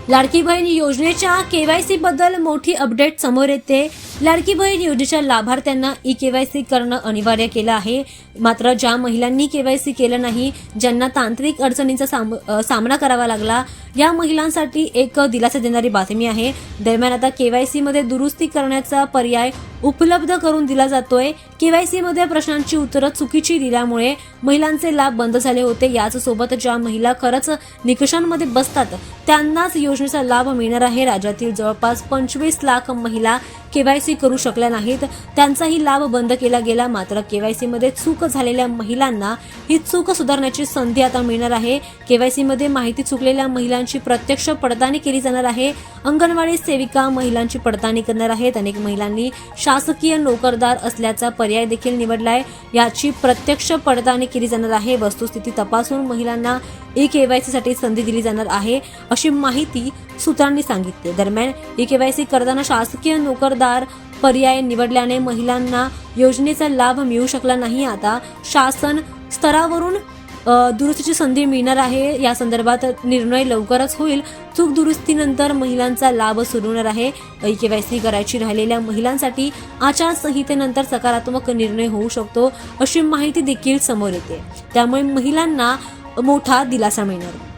लाडकी बहीण योजनेच्या केवायसी बद्दल मोठी अपडेट समोर येते। लाडकी बहीण योजनेच्या लाभार्थ्यांना ई-केवायसी करणं अनिवार्य केलं आहे। मात्र ज्या महिलांनी केवायसी केलं नाही, ज्यांना तांत्रिक अडचणींचा सामना करावा लागला, या महिलांसाठी एक दिलासा देणारी बातमी आहे। दरम्यान आता केवायसी मध्ये दुरुस्ती करण्याचा पर्याय उपलब्ध करून दिला जातोय। केवायसी मध्ये प्रश्नांची उत्तरं चुकीची दिल्यामुळे महिलांचे लाभ बंद झाले होते। याच सोबत ज्या महिला खरंच निकषांमध्ये बसतात त्यांनाच योजनेचा लाभ मिळणार आहे। राज्यातील जवळपास 25 लाख महिला केवायसी करू शकल्या नाहीत, त्यांचाही लाभ बंद केला गेला। मात्र केवायसी मध्ये चूक झालेल्या महिलांना ही चूक सुधारण्याची संधी आता मिळणार आहे। केवायसी मध्ये माहिती चुकलेल्या महिलांची प्रत्यक्ष पडताळणी केली जाणार आहे। अंगणवाडी सेविका महिलांची पडताळणी करणार आहेत। अनेक महिलांनी शासकीय नोकरदार असल्याचा पर्याय देखील निवडलाय, याची प्रत्यक्ष पडताळणी केली जाणार आहे। वस्तुस्थिती तपासून महिलांना ई-केवायसी साठी संधी दिली जाणार आहे, अशी माहिती सूत्रांनी सांगितली। दरम्यान ई-केवायसी करताना शासकीय नोकरदार पर्याय निवडल्याने महिलांना योजनेचा लाभ मिळू शकला नाही। आता शासन स्तरावरून दुरुस्तीची संधी मिळणार आहे। या संदर्भात निर्णय लवकरच होईल। चूक दुरुस्तीनंतर महिलांचा लाभ सुरू होणार आहे। ई-केवायसी करायची राहिलेल्या महिलांसाठी आचारसंहितेनंतर सकारात्मक निर्णय होऊ शकतो, अशी माहिती देखील समोर येते। त्यामुळे महिलांना मोठा दिलासा मिळणार।